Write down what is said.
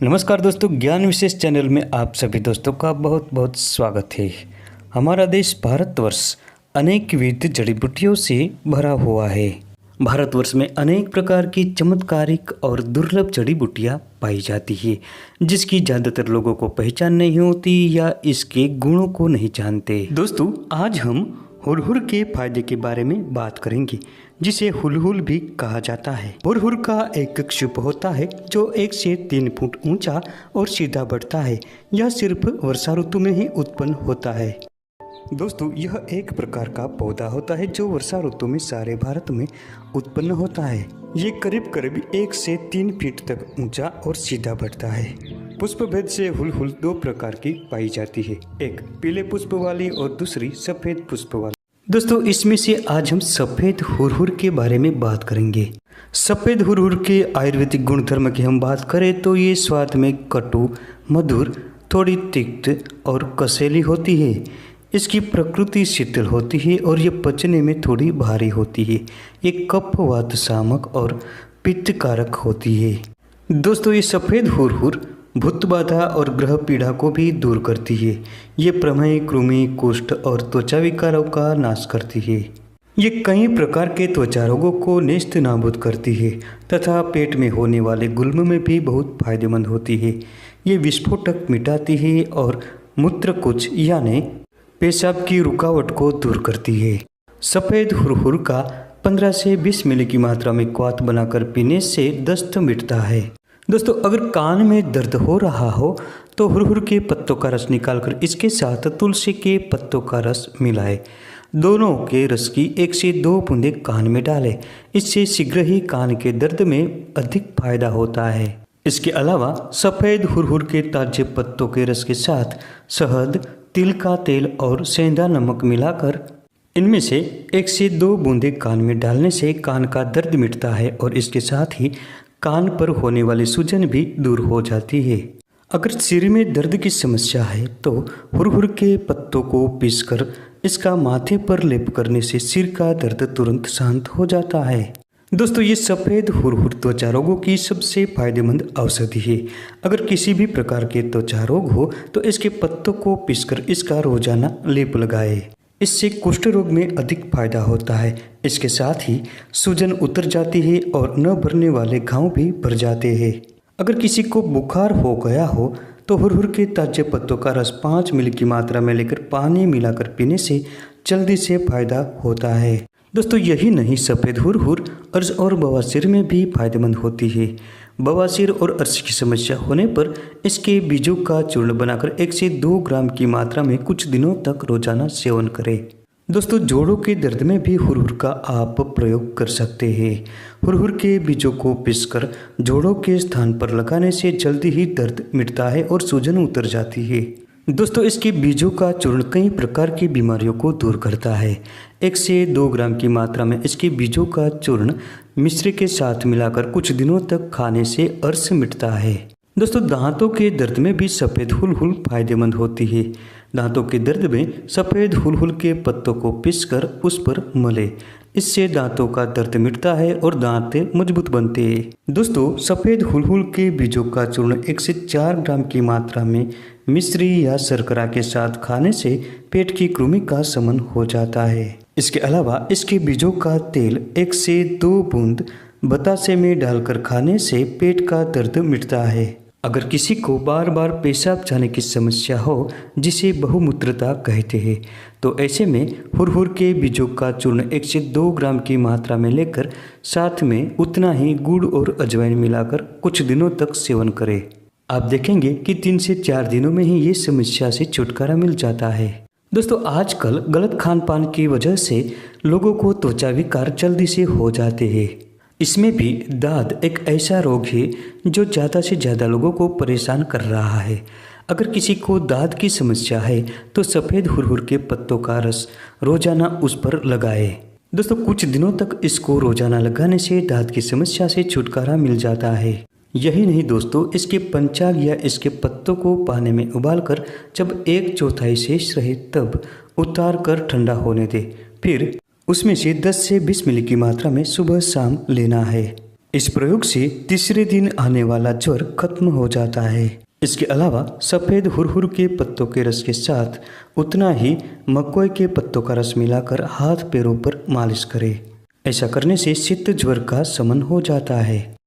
नमस्कार दोस्तों, ज्ञान विशेष चैनल में आप सभी दोस्तों का बहुत बहुत स्वागत है। हमारा देश भारतवर्ष अनेक विविध जड़ी बूटियों से भरा हुआ है। भारतवर्ष में अनेक प्रकार की चमत्कारिक और दुर्लभ जड़ी बूटियाँ पाई जाती है, जिसकी ज़्यादातर लोगों को पहचान नहीं होती या इसके गुणों को नहीं जानते। दोस्तों, आज हम हुरहुर के फायदे के बारे में बात करेंगे, जिसे हुलहुल भी कहा जाता है। हुरहुर का एक क्षुप होता है जो 1 से 3 फुट ऊंचा और सीधा बढ़ता है। यह सिर्फ वर्षा ऋतु में ही उत्पन्न होता है। दोस्तों, यह एक प्रकार का पौधा होता है जो वर्षा ऋतु में सारे भारत में उत्पन्न होता है। ये करीब करीब 1 से 3 फीट तक ऊंचा और सीधा बढ़ता है। पुष्प भेद से हुलहुल 2 प्रकार की पाई जाती है, एक पीले पुष्प वाली और दूसरी सफेद पुष्प वाली। दोस्तों, इसमें से आज हम सफेद हुरहुर के बारे में बात करेंगे। सफेद हुरहुर के आयुर्वेदिक गुणधर्म की हम बात करें तो ये स्वाद में कटु, मधुर, थोड़ी तिक्त और कसैली होती है। इसकी प्रकृति शीतल होती है और ये पचने में थोड़ी भारी होती है। ये कफ, वात शामक और पित्तकारक होती है। दोस्तों, ये सफ़ेद हुरहुर भूत बाधा और ग्रह पीड़ा को भी दूर करती है। ये प्रमेह, कृमि, कुष्ठ और त्वचा विकारों का नाश करती है। ये कई प्रकार के त्वचा रोगों को नेस्त नाबूद करती है तथा पेट में होने वाले गुल्म में भी बहुत फायदेमंद होती है। ये विस्फोटक मिटाती है और मूत्रकुच यानी पेशाब की रुकावट को दूर करती है। सफ़ेद हुरहुर का 15 से 20 मिली की मात्रा में क्वाथ बनाकर पीने से दस्त मिटता है। दोस्तों, अगर कान में दर्द हो रहा हो तो हुरहुर के पत्तों का रस निकालकर इसके साथ तुलसी के पत्तों का रस मिलाएं। दोनों के रस की 1 से 2 बूंदें कान में डालें। इससे शीघ्र ही कान के दर्द में अधिक फायदा होता है। इसके अलावा सफ़ेद हुरहुर के ताजे पत्तों के रस के साथ शहद, तिल का तेल और सेंधा नमक मिलाकर इनमें से 1 से 2 बूंदें कान में डालने से कान का दर्द मिटता है और इसके साथ ही कान पर होने वाली सूजन भी दूर हो जाती है। अगर सिर में दर्द की समस्या है तो हुरहुर के पत्तों को पीसकर इसका माथे पर लेप करने से सिर का दर्द तुरंत शांत हो जाता है। दोस्तों, ये सफ़ेद हुरहुर त्वचा रोगों की सबसे फायदेमंद औषधि है। अगर किसी भी प्रकार के त्वचा रोग हो तो इसके पत्तों को पीसकर इसका रोजाना लेप लगाएं। इससे कुष्ठ रोग में अधिक फायदा होता है। इसके साथ ही सूजन उतर जाती है और न भरने वाले घाव भी भर जाते हैं। अगर किसी को बुखार हो गया हो तो हुरहुर के ताजे पत्तों का रस 5 मिली की मात्रा में लेकर पानी मिलाकर पीने से जल्दी से फायदा होता है। दोस्तों, यही नहीं, सफ़ेद हुरहुर अर्श और बवासीर में भी फायदेमंद होती है। बवासीर और अर्श की समस्या होने पर इसके बीजों का चूर्ण बनाकर 1 से 2 ग्राम की मात्रा में कुछ दिनों तक रोजाना सेवन करें। दोस्तों, जोड़ों के दर्द में भी हुरहुर का आप प्रयोग कर सकते हैं। हुरहुर के बीजों को पीसकर जोड़ों के स्थान पर लगाने से जल्दी ही दर्द मिटता है और सूजन उतर जाती है। दोस्तों, इसके बीजों का चूर्ण कई प्रकार की बीमारियों को दूर करता है। 1 से 2 ग्राम की मात्रा में इसके बीजों का चूर्ण मिश्री के साथ मिलाकर कुछ दिनों तक खाने से अर्श मिटता है। दोस्तों, दांतों के दर्द में भी सफ़ेद हुलहुल फायदेमंद होती है। दांतों के दर्द में सफ़ेद हुलहुल के पत्तों को पीसकर उस पर मलें। इससे दांतों का दर्द मिटता है और दांत मजबूत बनते हैं। दोस्तों, सफ़ेद हुलहुल के बीजों का चूर्ण 1 से 4 ग्राम की मात्रा में मिश्री या शर्करा के साथ खाने से पेट की कृमि का शमन हो जाता है। इसके अलावा इसके बीजों का तेल 1 से 2 बूंद बतासे में डालकर खाने से पेट का दर्द मिटता है। अगर किसी को बार बार पेशाब जाने की समस्या हो, जिसे बहुमूत्रता कहते हैं, तो ऐसे में हुरहुर के बीजों का चूर्ण 1 से 2 ग्राम की मात्रा में लेकर साथ में उतना ही गुड़ और अजवाइन मिलाकर कुछ दिनों तक सेवन करें। आप देखेंगे कि 3 से 4 दिनों में ही ये समस्या से छुटकारा मिल जाता है। दोस्तों, आजकल गलत खान पान की वजह से लोगों को त्वचा विकार जल्दी से हो जाते हैं। इसमें भी दाद एक ऐसा रोग है जो ज़्यादा से ज़्यादा लोगों को परेशान कर रहा है। अगर किसी को दाद की समस्या है तो सफ़ेद हुरहुर के पत्तों का रस रोजाना उस पर लगाएं। दोस्तों, कुछ दिनों तक इसको रोजाना लगाने से दाद की समस्या से छुटकारा मिल जाता है। यही नहीं दोस्तों, इसके पंचांग या इसके पत्तों को पानी में उबालकर जब 1/4 शेष रहे तब उतार कर ठंडा होने दें। फिर उसमें से 10 से 20 मिली की मात्रा में सुबह शाम लेना है। इस प्रयोग से तीसरे दिन आने वाला ज्वर खत्म हो जाता है। इसके अलावा सफ़ेद हुरहुर के पत्तों के रस के साथ उतना ही मकोई के पत्तों का रस मिलाकर हाथ पैरों पर मालिश करें। ऐसा करने से शीत ज्वर का शमन हो जाता है।